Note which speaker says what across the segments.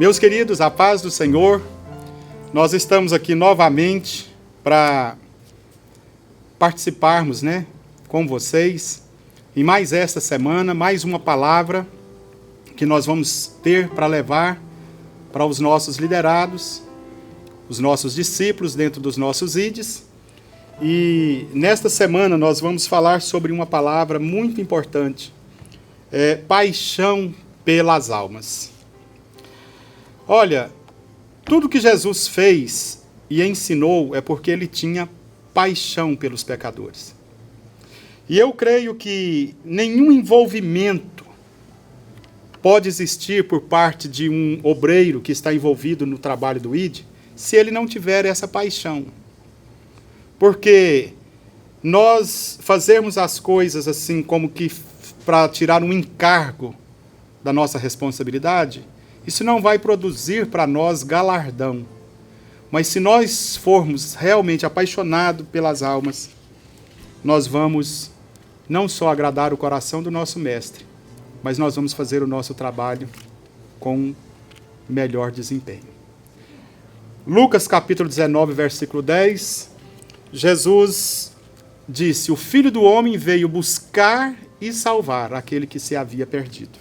Speaker 1: Meus queridos, a paz do Senhor, nós estamos aqui novamente para participarmos, com vocês em mais esta semana, mais uma palavra que nós vamos ter para levar para os nossos liderados, os nossos discípulos dentro dos nossos IDs. E nesta semana nós vamos falar sobre uma palavra muito importante, paixão pelas almas. Olha, tudo que Jesus fez e ensinou é porque ele tinha paixão pelos pecadores. E eu creio que nenhum envolvimento pode existir por parte de um obreiro que está envolvido no trabalho do ID, se ele não tiver essa paixão. Porque nós fazermos as coisas assim como que para tirar um encargo da nossa responsabilidade, isso não vai produzir para nós galardão. Mas se nós formos realmente apaixonados pelas almas, nós vamos não só agradar o coração do nosso mestre, mas nós vamos fazer o nosso trabalho com melhor desempenho. Lucas capítulo 19, versículo 10, Jesus disse: o Filho do Homem veio buscar e salvar aquele que se havia perdido.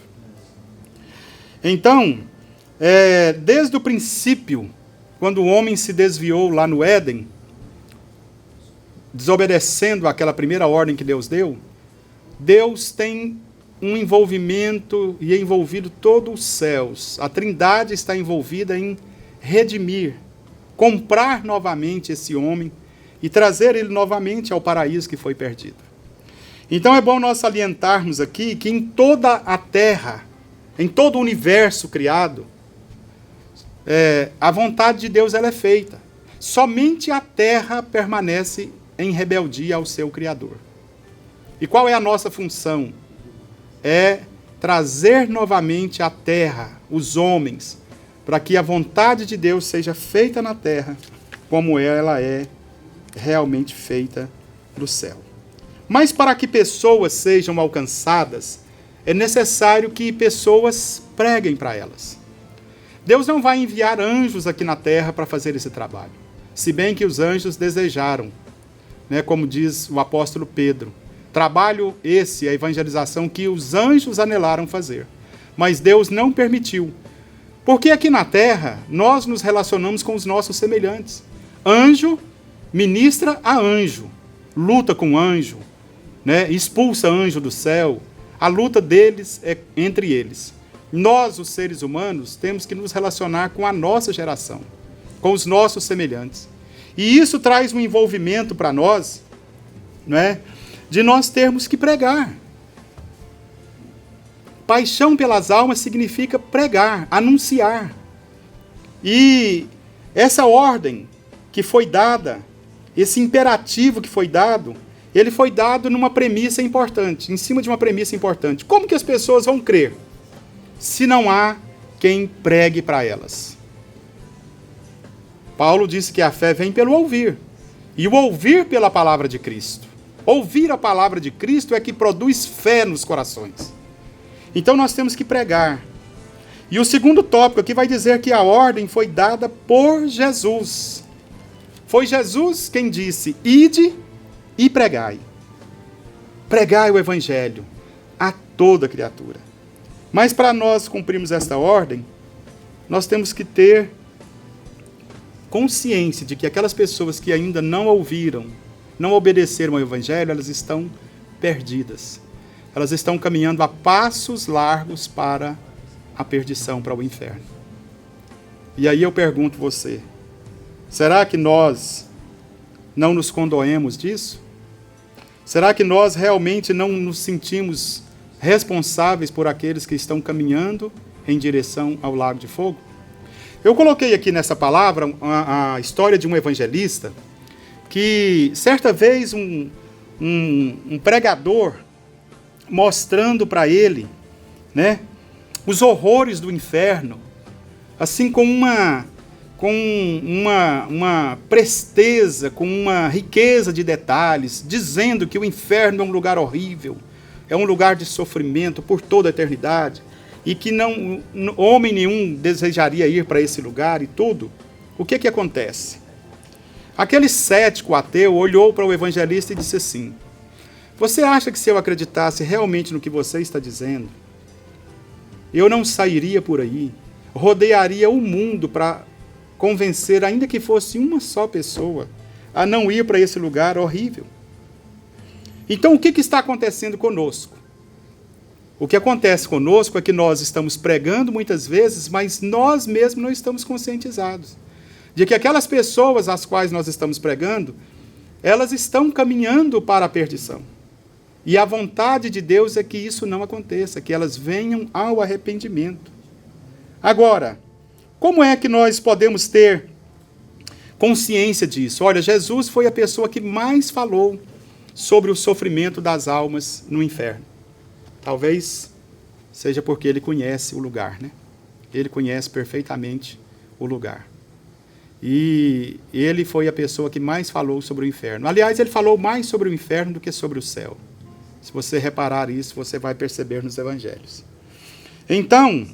Speaker 1: Então, desde o princípio, quando o homem se desviou lá no Éden, desobedecendo aquela primeira ordem que Deus deu, Deus tem um envolvimento e é envolvido todos os céus. A Trindade está envolvida em redimir, comprar novamente esse homem e trazer ele novamente ao paraíso que foi perdido. Então é bom nós salientarmos aqui que em toda a terra, em todo o universo criado, a vontade de Deus ela é feita. Somente a terra permanece em rebeldia ao seu Criador. E qual é a nossa função? É trazer novamente à terra os homens, para que a vontade de Deus seja feita na terra, como ela é realmente feita no céu. Mas para que pessoas sejam alcançadas, é necessário que pessoas preguem para elas. Deus não vai enviar anjos aqui na terra para fazer esse trabalho. Se bem que os anjos desejaram, como diz o apóstolo Pedro. Trabalho esse, a evangelização, que os anjos anelaram fazer. Mas Deus não permitiu. Porque aqui na terra, nós nos relacionamos com os nossos semelhantes. Anjo ministra a anjo, luta com anjo, expulsa anjo do céu. A luta deles é entre eles. Nós, os seres humanos, temos que nos relacionar com a nossa geração, com os nossos semelhantes. E isso traz um envolvimento para nós, de nós termos que pregar. Paixão pelas almas significa pregar, anunciar. E essa ordem que foi dada, esse imperativo que foi dado, ele foi dado numa premissa importante, em cima de uma premissa importante. Como que as pessoas vão crer se não há quem pregue para elas? Paulo disse que a fé vem pelo ouvir, e o ouvir pela palavra de Cristo. Ouvir a palavra de Cristo é que produz fé nos corações. Então nós temos que pregar. E o segundo tópico aqui vai dizer que a ordem foi dada por Jesus. Foi Jesus quem disse: ide e pregai. Pregai o evangelho a toda criatura. Mas para nós cumprirmos esta ordem, nós temos que ter consciência de que aquelas pessoas que ainda não ouviram, não obedeceram ao evangelho, elas estão perdidas. Elas estão caminhando a passos largos para a perdição, para o inferno. E aí eu pergunto você, será que nós não nos condoemos disso? Será que nós realmente não nos sentimos responsáveis por aqueles que estão caminhando em direção ao lago de fogo? Eu coloquei aqui nessa palavra a história de um evangelista que, certa vez, um pregador, mostrando para ele, os horrores do inferno, assim com uma presteza, com uma riqueza de detalhes, dizendo que o inferno é um lugar horrível, é um lugar de sofrimento por toda a eternidade, e que homem nenhum desejaria ir para esse lugar e tudo, o que acontece? Aquele cético ateu olhou para o evangelista e disse assim: você acha que se eu acreditasse realmente no que você está dizendo, eu não sairia por aí, rodearia o mundo para convencer, ainda que fosse uma só pessoa, a não ir para esse lugar horrível? Então, o que está acontecendo conosco? O que acontece conosco é que nós estamos pregando muitas vezes, mas nós mesmos não estamos conscientizados de que aquelas pessoas às quais nós estamos pregando, elas estão caminhando para a perdição. E a vontade de Deus é que isso não aconteça, que elas venham ao arrependimento. Agora, como é que nós podemos ter consciência disso? Olha, Jesus foi a pessoa que mais falou sobre o sofrimento das almas no inferno. Talvez seja porque ele conhece o lugar, né? Ele conhece perfeitamente o lugar. E ele foi a pessoa que mais falou sobre o inferno. Aliás, ele falou mais sobre o inferno do que sobre o céu. Se você reparar isso, você vai perceber nos evangelhos. Então,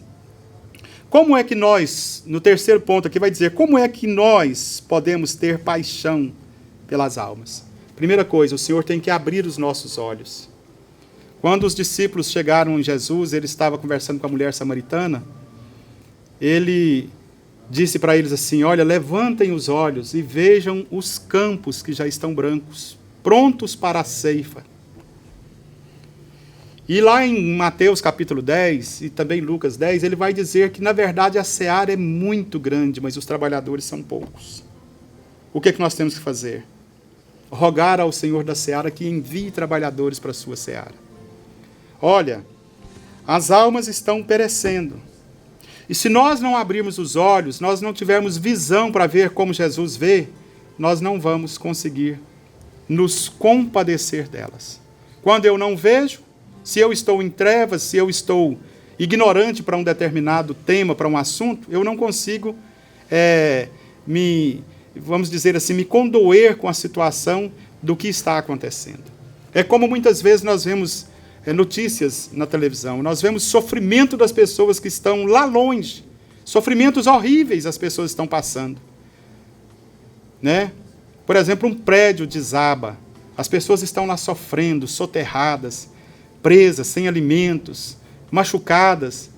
Speaker 1: como é que nós, no terceiro ponto aqui vai dizer, como é que nós podemos ter paixão pelas almas? Primeira coisa, o Senhor tem que abrir os nossos olhos. Quando os discípulos chegaram em Jesus, ele estava conversando com a mulher samaritana, ele disse para eles assim: olha, levantem os olhos e vejam os campos que já estão brancos, prontos para a ceifa. E lá em Mateus capítulo 10 e também Lucas 10, ele vai dizer que, na verdade, a seara é muito grande, mas os trabalhadores são poucos. O que é que nós temos que fazer? Rogar ao Senhor da seara que envie trabalhadores para a sua seara. Olha, as almas estão perecendo. E se nós não abrirmos os olhos, nós não tivermos visão para ver como Jesus vê, nós não vamos conseguir nos compadecer delas. Quando eu não vejo, se eu estou em trevas, se eu estou ignorante para um determinado tema, para um assunto, eu não consigo vamos dizer assim, me condoer com a situação do que está acontecendo. É como muitas vezes nós vemos notícias na televisão, nós vemos sofrimento das pessoas que estão lá longe, sofrimentos horríveis as pessoas estão passando. Né? Por exemplo, um prédio desaba, as pessoas estão lá sofrendo, soterradas, presas, sem alimentos, machucadas,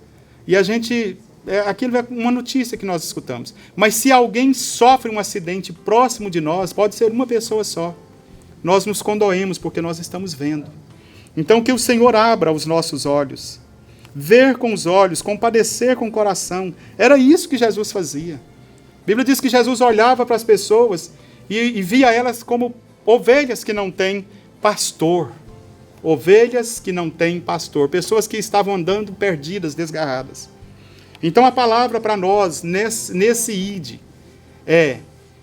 Speaker 1: e a gente, aquilo é uma notícia que nós escutamos. Mas se alguém sofre um acidente próximo de nós, pode ser uma pessoa só, nós nos condoemos porque nós estamos vendo. Então que o Senhor abra os nossos olhos, ver com os olhos, compadecer com o coração. Era isso que Jesus fazia. A Bíblia diz que Jesus olhava para as pessoas e via elas como ovelhas que não têm pastor. Ovelhas que não têm pastor, pessoas que estavam andando perdidas, desgarradas. Então a palavra para nós, nesse ide, é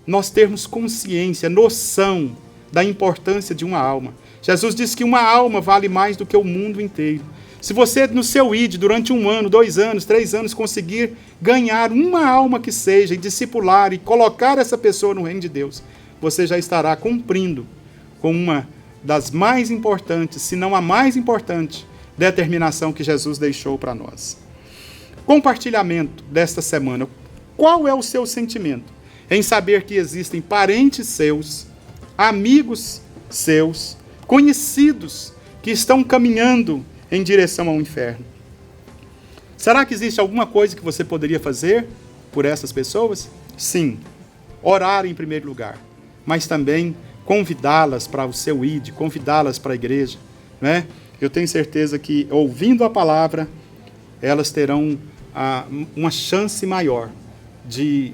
Speaker 1: nós termos consciência, noção da importância de uma alma. Jesus disse que uma alma vale mais do que o mundo inteiro. Se você, no seu ide, durante 1 ano, 2 anos, 3 anos, conseguir ganhar uma alma que seja, e discipular, e colocar essa pessoa no reino de Deus, você já estará cumprindo com uma das mais importantes, se não a mais importante, determinação que Jesus deixou para nós. Compartilhamento desta semana. Qual é o seu sentimento em saber que existem parentes seus, amigos seus, conhecidos que estão caminhando em direção ao inferno? Será que existe alguma coisa que você poderia fazer por essas pessoas? Sim, orar em primeiro lugar, mas também convidá-las para o seu ide, convidá-las para a igreja, né? Eu tenho certeza que, ouvindo a palavra, elas terão uma chance maior de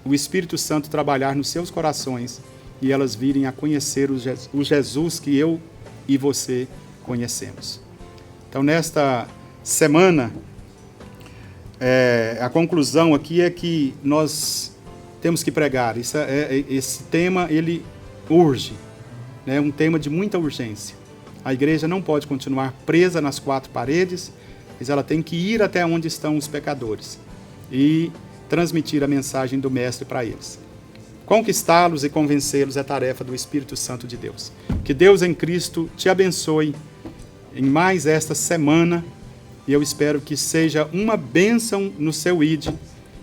Speaker 1: o Espírito Santo trabalhar nos seus corações e elas virem a conhecer o Jesus que eu e você conhecemos. Então, nesta semana, a conclusão aqui é que nós temos que pregar. Esse tema, ele urge, né? Um tema de muita urgência. A igreja não pode continuar presa nas 4 paredes, mas ela tem que ir até onde estão os pecadores e transmitir a mensagem do Mestre para eles. Conquistá-los e convencê-los é tarefa do Espírito Santo de Deus. Que Deus em Cristo te abençoe em mais esta semana e eu espero que seja uma bênção no seu ID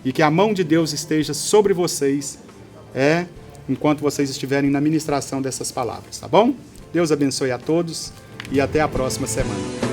Speaker 1: e que a mão de Deus esteja sobre vocês, enquanto vocês estiverem na ministração dessas palavras, tá bom? Deus abençoe a todos e até a próxima semana.